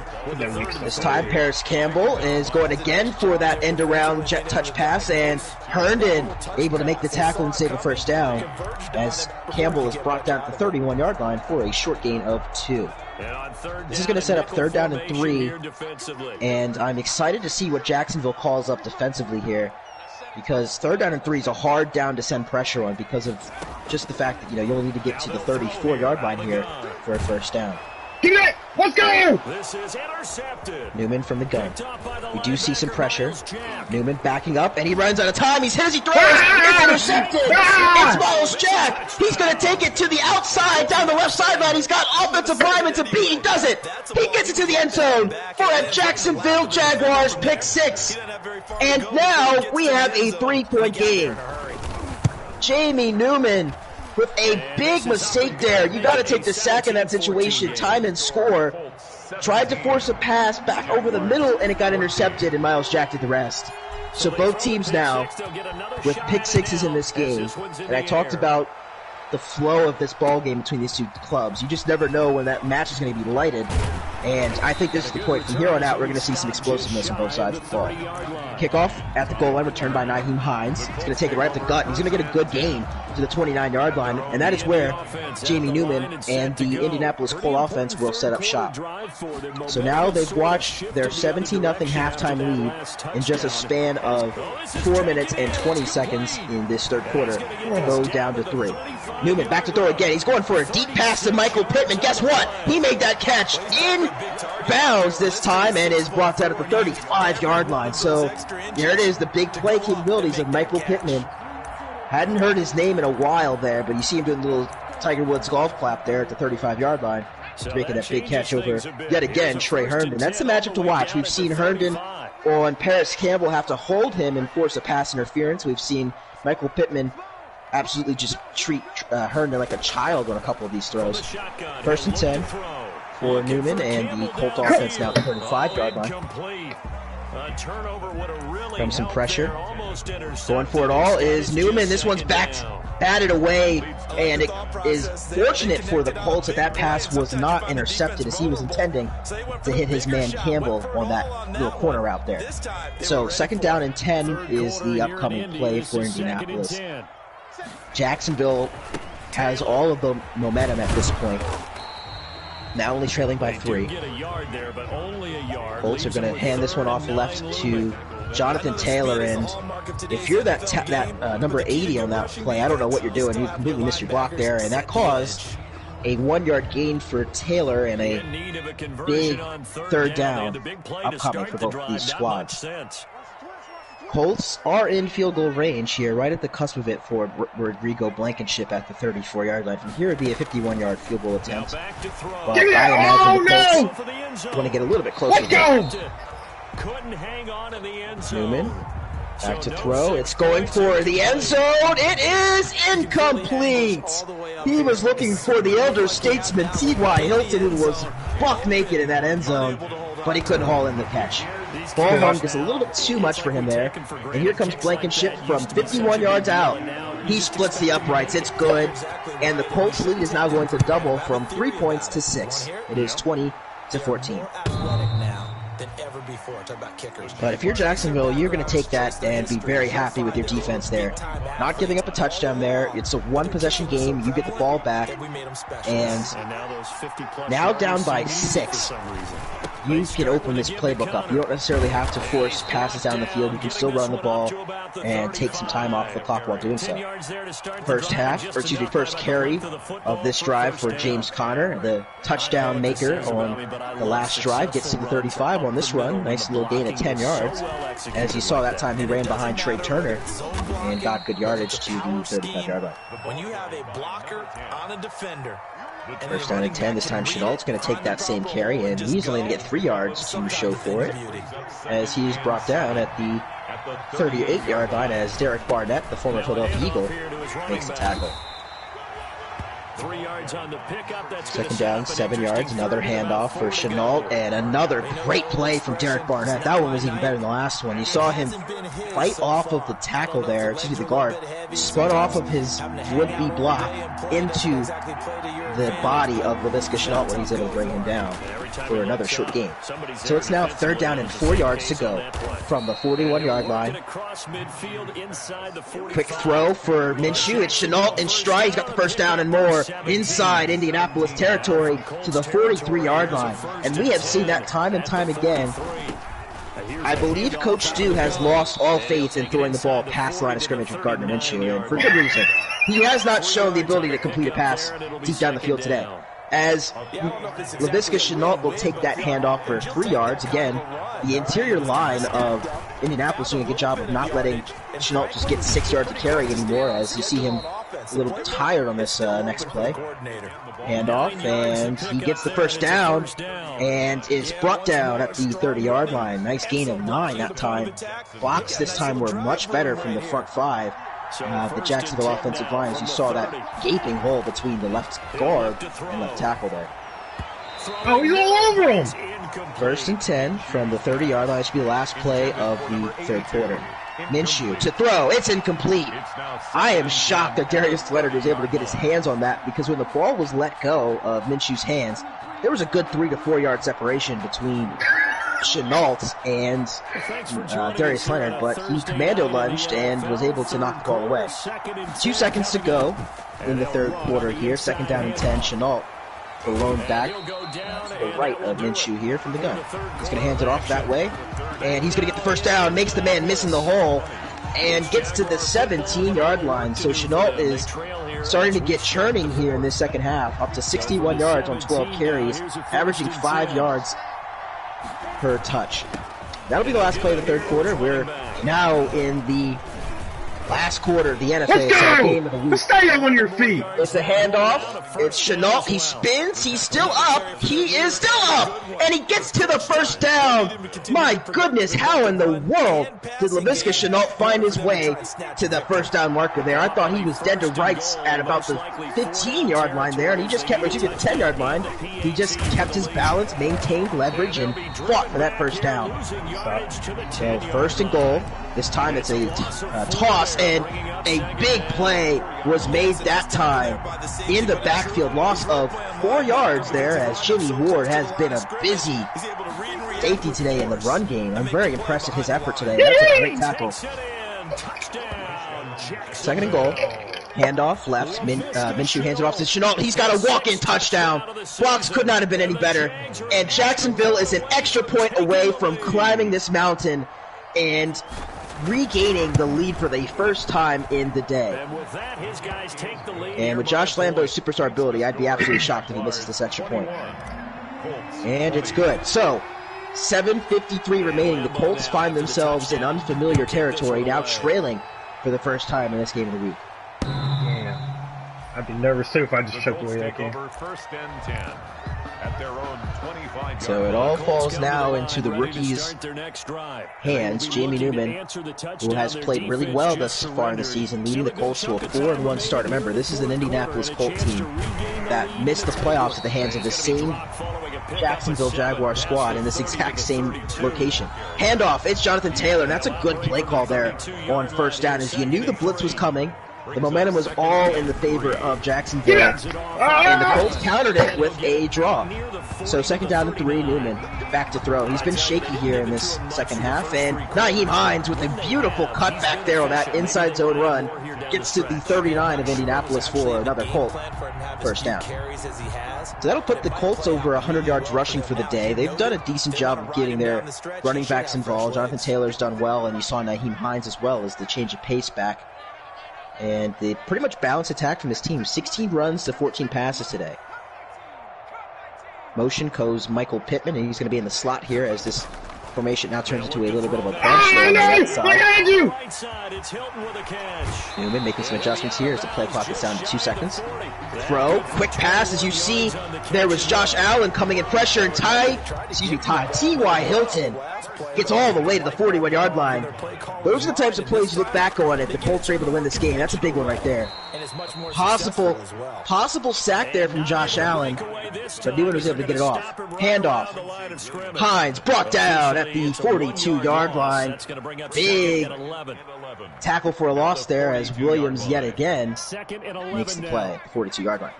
This time, Paris Campbell is going again for that end-around jet touch pass, and Herndon able to make the tackle and save a first down, as Campbell is brought down at the 31-yard line for a short gain of 2. This is going to set up 3rd down and 3, and I'm excited to see what Jacksonville calls up defensively here, because 3rd down and 3 is a hard down to send pressure on because of just the fact that, you'll need to get to the 34-yard line here for a first down. Give it! Let's go! This is intercepted. Newman from the gun. We do see some pressure. Newman backing up, and he runs out of time. He's hit as he throws. It's intercepted. It's Miles Jack. He's going to take it to the outside, down the left sideline. He's got offensive linemen to beat. He does it. He gets it to the end zone for a Jacksonville Jaguars pick 6. And now we have a 3-point game. Jamie Newman with a big mistake there. You got to take the sack in that situation. Time and score. Tried to force a pass back over the middle, and it got intercepted, and Miles Jack did the rest. So both teams now with pick sixes in this game. And I talked about the flow of this ball game between these two clubs. You just never know when that match is going to be lighted. And I think this is the point. From here on out, we're going to see some explosiveness on both sides of the ball. Kickoff at the goal line, returned by Nyheim Hines. He's going to take it right up the gut. He's going to get a good gain to the 29-yard line, and that is where Jamie Newman and the Indianapolis Colts offense will set up shop. So now they've watched their 17-0 halftime lead in just a span of 4 minutes and 20 seconds in this third quarter go down to 3. Newman back to throw again. He's going for a deep pass to Michael Pittman. Guess what? He made that catch in bounds this time and is brought down at the 35-yard line. So there it is, the big play capabilities of Michael Pittman. Hadn't heard his name in a while there, but you see him doing a little Tiger Woods golf clap there at the 35-yard line. He's making that big catch over, yet again, Trey Herndon. That's the matchup to watch. We've seen Herndon on Paris Campbell have to hold him and force a pass interference. We've seen Michael Pittman absolutely just treat Herndon like a child on a couple of these throws. 1st and 10 for Newman, and the Colt offense now at the 35-yard line. From some pressure. Going for it all is Newman. This one's batted away, and it is fortunate for the Colts that that pass was not intercepted, as he was intending to hit his man Campbell on that little corner route there. So 2nd down and 10 is the upcoming play for Indianapolis. Jacksonville has all of the momentum at this point. Now only trailing by 3. Colts are going to hand this one off left to Jonathan Taylor, and if you're that number 80 on that play, I don't know what you're doing. You completely missed your block there, and that caused a 1-yard gain for Taylor and a big 3rd down upcoming for both these squads. Colts are in field goal range here, right at the cusp of it for Rodrigo Blankenship at the 34-yard line. From here, it would be a 51-yard field goal attempt. But I imagine the Colts want to get a little bit closer. Newman, back to throw. It's going for the end zone. It is incomplete. He was looking for the elder statesman, T.Y. Hilton, who was buck naked in that end zone, but he couldn't haul in the catch. Ball hung just a little bit too much for him there. And here comes Blankenship from 51 yards out. He splits the uprights. It's good. And the Colts lead is now going to double from 3 points to 6. It is 20-14. But if you're Jacksonville, you're going to take that and be very happy with your defense there. Not giving up a touchdown there. It's a one-possession game. You get the ball back. And now down by 6. You can open this playbook up. You don't necessarily have to force passes down the field. You can still run the ball and take some time off the clock while doing so. First carry of this drive for James Conner, the touchdown maker on the last drive, gets to the 35 on this run. Nice little gain of 10 yards. As you saw that time, he ran behind Trey Turner and got good yardage to the 35-yard line. When you have a blocker on a defender, 1st down and 10. This time Chenault's going to take that same carry, and he's only going to get 3 yards to show for it, as he's brought down at the 38-yard line as Derek Barnett, the former Philadelphia Eagle, makes the tackle. 3 yards on the pickup. That's Second down, 7 yards. Another handoff for Chenault, and another great play from Derek Barnett. That one was even better than the last one. You saw him fight off of the tackle there, the guard, spun off of his would-be block into the body of Laviska Chenault, where he's able to bring him down for another short gain. So it's now 3rd down and 4 yards to go from the 41-yard line. Quick throw for Minshew. It's Chenault in stride. He's got the first down and more inside Indianapolis territory to the 43-yard line. And we have seen that time and time again. I believe Coach Stu has lost all faith in throwing the ball past the line of scrimmage with Gardner Minshew, and for good reason. He has not shown the ability to complete a pass deep down the field today. As Laviska Chenault will take that handoff for 3 yards. Again, the interior line of Indianapolis doing a good job of not letting Chenault just get 6 yards to carry anymore, as you see him a little tired on this next play. Handoff, and he gets the first down and is brought down at the 30-yard line. Nice gain of 9 that time. Blocks this time were much better from the front 5. The Jacksonville offensive line, as you saw that gaping hole between the left guard and left tackle there. Oh, he's all over him! 1st and 10 from the 30-yard line. Should be the last play of the 3rd quarter. Minshew to throw. It's incomplete. I am shocked that Darius Leonard was able to get his hands on that, because when the ball was let go of Minshew's hands, there was a good 3 to 4 yard separation between Chenault and Darius Leonard, but he commando lunged and was able to knock the ball away. 2 seconds to go in the 3rd quarter here. 2nd down and 10. Chenault, the lone back to the right of Minshew here from the gun. He's going to hand it off that way, and he's going to get the first down, makes the man miss in the hole, and gets to the 17-yard line. So Chenault is starting to get churning here in this second half, up to 61 yards on 12 carries, averaging 5 yards per touch. That'll be the last play of the 3rd quarter. We're now in the last quarter of the NFL game of the week. Stay on your feet. It's a handoff. It's Chenault. He spins. He's still up. He is still up. And he gets to the first down. My goodness, how in the world did Laviska Chenault find his way to the first down marker there? I thought he was dead to rights at about the 15-yard line there, and he just kept, or to the 10-yard line. He just kept his balance, maintained leverage, and fought for that first down. So 1st and goal. This time it's a toss, and a big play was made that time in the backfield. Loss of 4 yards there, as Jimmy Ward has been a busy safety today in the run game. I'm very impressed with his effort today. That's a great tackle. 2nd and goal. Handoff left. Minshew hands it off to Chenault. He's got a walk-in touchdown. Blocks could not have been any better. And Jacksonville is an extra point away from climbing this mountain and regaining the lead for the first time in the day. And with Josh Lambo's superstar ability, I'd be absolutely shocked if he misses this extra point. And it's good. So, 7:53 remaining. The Colts find themselves in unfamiliar territory, now trailing for the first time in this game of the week. Yeah. I'd be nervous too if I just choked away that game. So it all falls now into the rookie's hands. Jamie Newman, who has played really well thus far in the season, leading the Colts to a 4-1 start. Remember, this is an Indianapolis Colts team that missed the playoffs at the hands of the same Jacksonville Jaguar squad in this exact same location. Handoff, it's Jonathan Taylor, and that's a good play call there on 1st down, as you knew the blitz was coming. The momentum was all in the favor of Jacksonville, and the Colts countered it with a draw. So 2nd down and 3, Newman back to throw. He's been shaky here in this second half, and Nyheim Hines with a beautiful cutback there on that inside zone run gets to the 39 of Indianapolis for another Colt first down. So that'll put the Colts over 100 yards rushing for the day. They've done a decent job of getting their running backs involved. Jonathan Taylor's done well, and you saw Nyheim Hines as well as the change of pace back. And they pretty much balanced attack from this team. 16 runs to 14 passes today. Motion goes Michael Pittman, and he's going to be in the slot here as this formation now turns into a little bit of a bunch there on the right side. Newman making some adjustments here as the play clock is down to 2 seconds. Throw, quick pass. As you see, there was Josh Allen coming in pressure, and T.Y. Hilton gets all the way to the 41-yard line. Those are the types of plays you look back on if the Colts are able to win this game. That's a big one right there. Possible sack there from Josh Allen, but Newman was able to get it off. Handoff. Hines brought down at the 42-yard line. Big tackle for a loss there as Williams yet again makes the play, 42-yard line.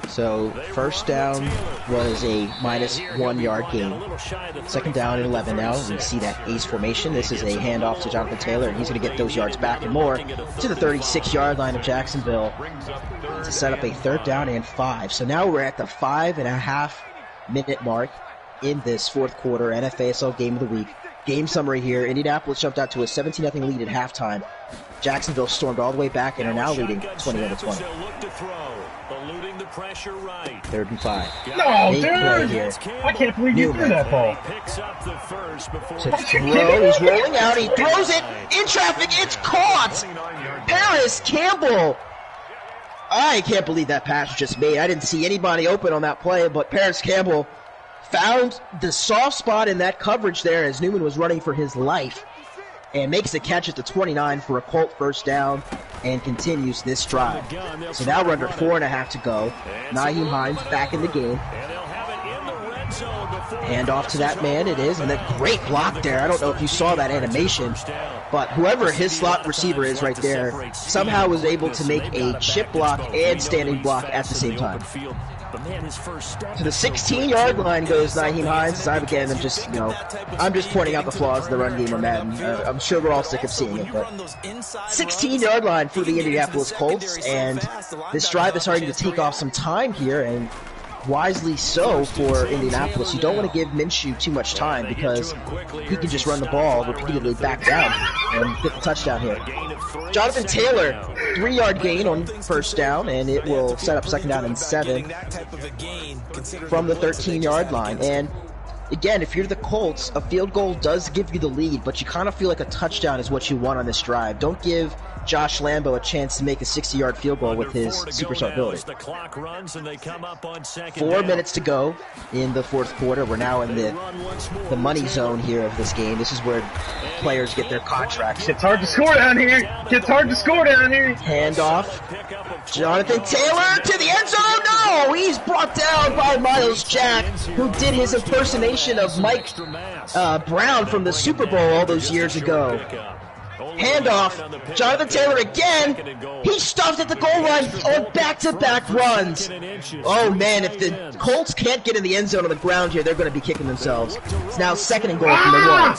So first down was a -1 yard gain. Second down and 11 now. We see that ace formation. This is a handoff to Jonathan Taylor, and he's going to get those yards back and more to the 36-yard line of Jacksonville to set up a 3rd down and 5. So now we're at the 5.5-minute mark in this 4th quarter NFASL Game of the Week. Game summary here. Indianapolis jumped out to a 17-0 lead at halftime. Jacksonville stormed all the way back and are now leading 21-20. 3rd and 5. No, dude! I can't believe you threw that ball. To throw, he's rolling out, he throws it in traffic, it's caught! Paris Campbell! I can't believe that pass was just made. I didn't see anybody open on that play, but Paris Campbell found the soft spot in that coverage there as Newman was running for his life and makes the catch at the 29 for a Colt 1st down and continues this drive. So now we're under 4.5 to go. Nyheim Hines back in the game. Hand off to that man, it is, and a great block there. I don't know if you saw that animation, but whoever his slot receiver is right there somehow was able to make a chip block and standing block at the same time. To the 16-yard line goes Nyheim Hines. I'm just pointing out the flaws of the run game of Madden. I'm sure we're all sick of seeing it, but 16-yard line for the Indianapolis Colts, and this drive is starting to take off some time here, and wisely so for Indianapolis. You don't want to give Minshew too much time because he can just run the ball repeatedly back down and get the touchdown here. Jonathan Taylor, 3-yard gain on 1st down, and it will set up 2nd down and 7 from the 13-yard line. And again, if you're the Colts, a field goal does give you the lead, but you kind of feel like a touchdown is what you want on this drive. Don't give Josh Lambo a chance to make a 60-yard field goal with his superstar ability. 4 minutes to go in the 4th quarter. We're now in the money zone here of this game. This is where players get their contracts. It's hard to score down here. Handoff. Jonathan Taylor to the end zone. No, he's brought down by Miles Jack, who did his impersonation of Mike Brown from the Super Bowl all those years ago. Handoff, Jonathan Taylor again. He stuffed at the goal line on back-to-back runs. Oh man, if the Colts can't get in the end zone on the ground here, they're going to be kicking themselves. It's now 2nd and goal from the 1.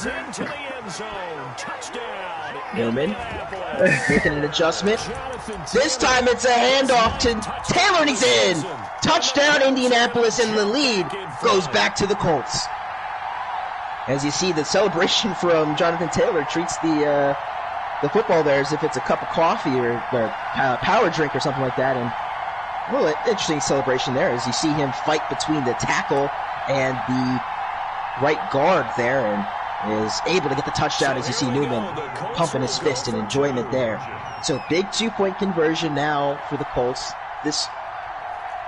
Newman making an adjustment. This time it's a handoff to Taylor, and he's in. Touchdown Indianapolis, and the lead goes back to the Colts. As you see, the celebration from Jonathan Taylor treats the football there as if it's a cup of coffee or a power drink or something like that. And a little interesting celebration there as you see him fight between the tackle and the right guard there, and is able to get the touchdown as you see Newman pumping his fist in enjoyment there. So big 2-point conversion now for the Colts. This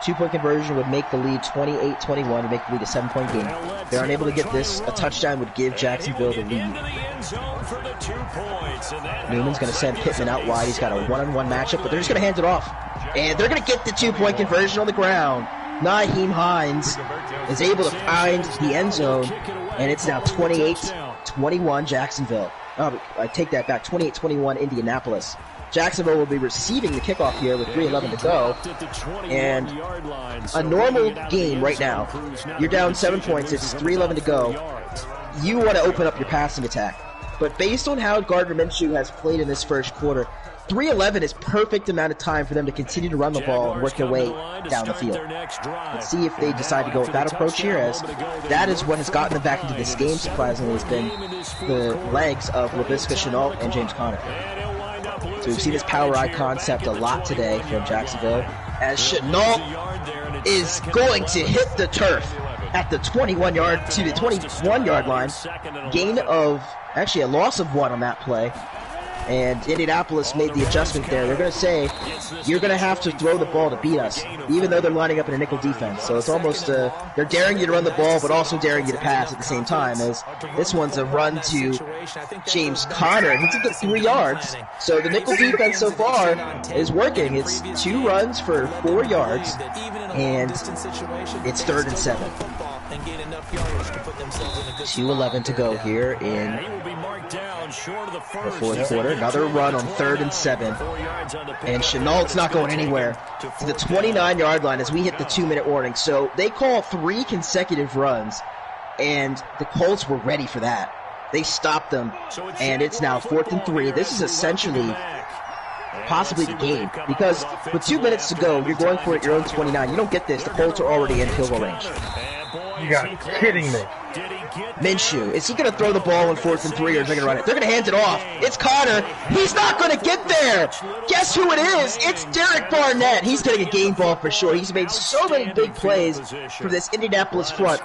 2-point conversion would make the lead 28-21 to make the lead a 7-point game. If they're unable to get this, a touchdown would give Jacksonville the lead. Newman's going to send Pittman out wide. He's got a one-on-one matchup, but they're just going to hand it off. And they're going to get the 2-point conversion on the ground. Nyheim Hines is able to find the end zone, and it's now 28-21 Jacksonville. Oh, I take that back, 28-21 Indianapolis. Jacksonville will be receiving the kickoff here with 3:11 to go. And a normal game right now, you're down 7 points, it's 3:11 to go. You want to open up your passing attack. But based on how Gardner Minshew has played in this first quarter, 3:11 is perfect amount of time for them to continue to run the ball and work their way down the field. Let's see if they decide to go with that approach here, as that is what has gotten them back into this game, surprisingly, has been the legs of Laviska Shenault and James Conner. So we've seen this power I concept a lot today from Jacksonville, as Shenault is going to hit the turf. at the 21-yard line. Gain of, actually a loss of 1 on that play. And Indianapolis made the adjustment there. They're going to say, you're going to have to throw the ball to beat us, even though they're lining up in a nickel defense. So it's almost, they're daring you to run the ball, but also daring you to pass at the same time, as this one's a run to James Conner. He took it 3 yards. So the nickel defense so far is working. It's 2 runs for 4 yards, and it's 3rd and 7. 2:11 to go here in the 4th quarter. Another run on 3rd and 7. And Chenault's not going anywhere to the 29-yard line as we hit the 2-minute warning. So they call 3 consecutive runs, and the Colts were ready for that. They stopped them, and it's now 4th and 3. This is essentially possibly the game, because with 2 minutes to go, you're going for it your own 29. You don't get this. The Colts are already in field goal range. You got kidding me. Minshew, is he going to throw the ball on 4th and 3, or is he going to run it? They're going to hand it off. It's Conner. He's not going to get there. Guess who it is? It's Derek Barnett. He's getting a game ball for sure. He's made so many big plays for this Indianapolis front.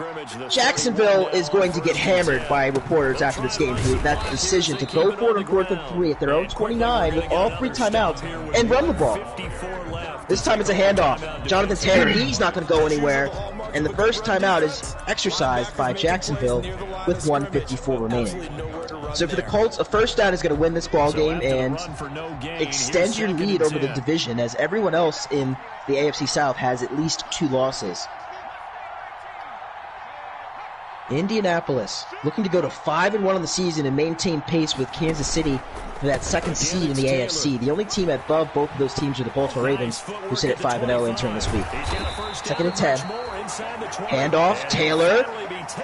Jacksonville is going to get hammered by reporters after this game for that decision to go for it on 4th and 3 at their own 29 with all 3 timeouts and run the ball. This time it's a handoff. Jonathan Taylor, he's not going to go anywhere. And the first timeout is exercised by Jacksonville with 1:54 remaining. So for the Colts, a first down is going to win this ball game and extend your lead over the division, as everyone else in the AFC South has at least 2 losses. Indianapolis looking to go to 5-1 on the season and maintain pace with Kansas City for that 2nd seed in the AFC. The only team above both of those teams are the Baltimore Ravens, who sit at 5-0 entering this week. 2nd and 10. Handoff, Taylor.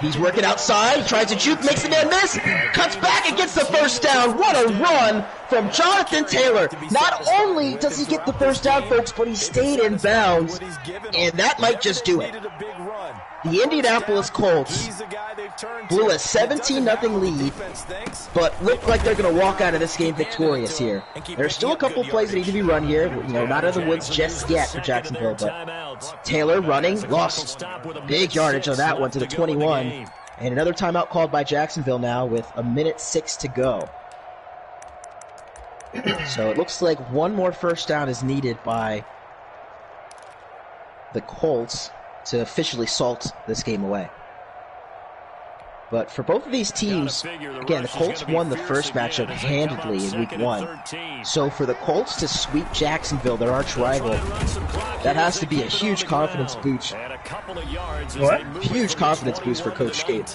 He's working outside. He tries to juke, makes the man miss. Cuts back and gets the first down. What a run from Jonathan Taylor. Not only does he get the first down, folks, but he stayed in bounds. And that might just do it. The Indianapolis Colts blew a 17-0 lead, but look like they're going to walk out of this game victorious here. There's still a couple of plays that need to be run here. You know, not out of the woods just yet for Jacksonville, but Taylor running, lost big yardage on that one to the 21. And another timeout called by Jacksonville now with 1:06 to go. So it looks like one more first down is needed by the Colts to officially salt this game away. But for both of these teams, again, the Colts won the first matchup handedly in Week 1. So for the Colts to sweep Jacksonville, their arch rival, that has to be a huge confidence boost. What? Huge confidence boost for Coach Skate.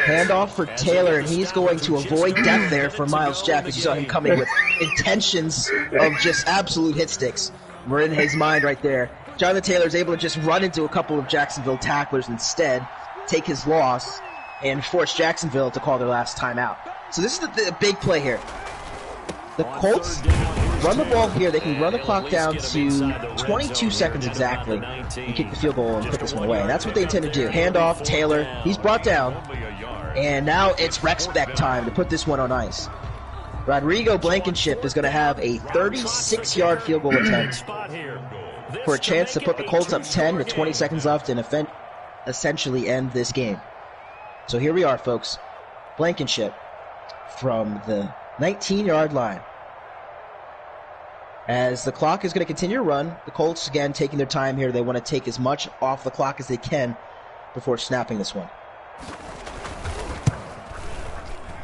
Handoff for Taylor, and he's going to avoid death there for Myles Jack, as you saw him coming with intentions of just absolute hit sticks. We're in his mind right there. Jonathan Taylor's able to just run into a couple of Jacksonville tacklers instead, take his loss, and force Jacksonville to call their last timeout. So this is the big play here. The Colts run the ball here. They can run the clock down to 22 seconds exactly and kick the field goal and put this one away. And that's what they intend to do. Handoff, Taylor. He's brought down. And now it's Rex Beck time to put this one on ice. Rodrigo Blankenship is going to have a 36-yard field goal attempt for a chance to put the Colts up 10 with 20 seconds left and essentially end this game. So here we are, folks. Blankenship from the 19-yard line. As the clock is going to continue to run, the Colts, again, taking their time here. They want to take as much off the clock as they can before snapping this one.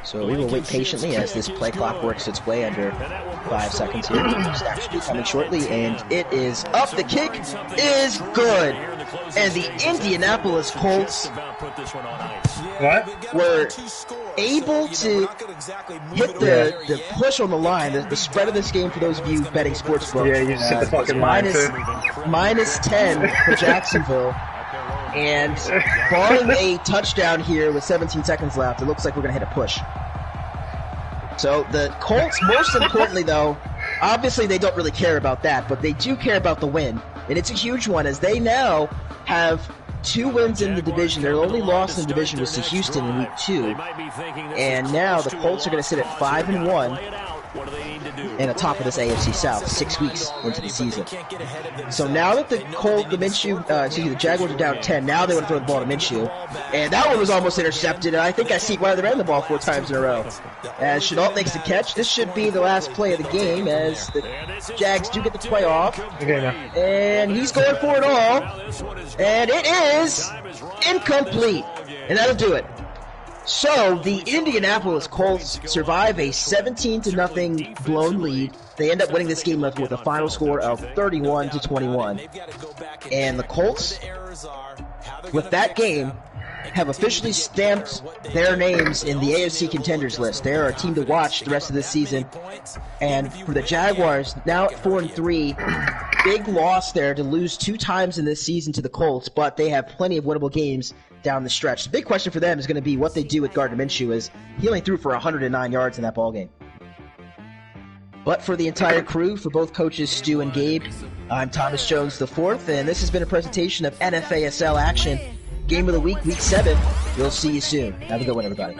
So we will wait patiently as this play clock works its way under 5 seconds here. Snap should be coming shortly, and it is up. The kick is good. And the Indianapolis Colts were able to hit the push on the line. The spread of this game, for those of you betting sportsbook, yeah, you just hit the fucking line, minus 10 for Jacksonville. And barring a touchdown here with 17 seconds left, it looks like we're going to hit a push. So the Colts, most importantly though, obviously they don't really care about that, but they do care about the win. And it's a huge one, as they now have 2 wins in the division. Their only loss in the division was to Houston in Week 2. And now the Colts are going to sit at 5-1. What do they need to do? And atop of this AFC South, 6 weeks into the season. So now that the Jaguars are down 10, now they want to throw the ball to Minshew. And that one was almost intercepted, and I think I see why they ran the ball 4 times in a row. As Chenault makes the catch, this should be the last play of the game, as the Jags do get the play off. And he's going for it all. And it is incomplete. And that'll do it. So, the Indianapolis Colts survive a 17-0 blown lead. They end up winning this game with a final score of 31-21. And the Colts, with that game, have officially stamped their names in the AFC contenders list. They are a team to watch the rest of this season. And for the Jaguars, now at 4-3, big loss there to lose 2 times in this season to the Colts, but they have plenty of winnable games down the stretch. The big question for them is going to be what they do with Gardner Minshew, as he only threw for 109 yards in that ballgame. But for the entire crew, for both coaches Stu and Gabe, I'm Thomas Jones IV, and this has been a presentation of NFASL Action. Game of the Week, Week 7. We'll see you soon. Have a good one, everybody.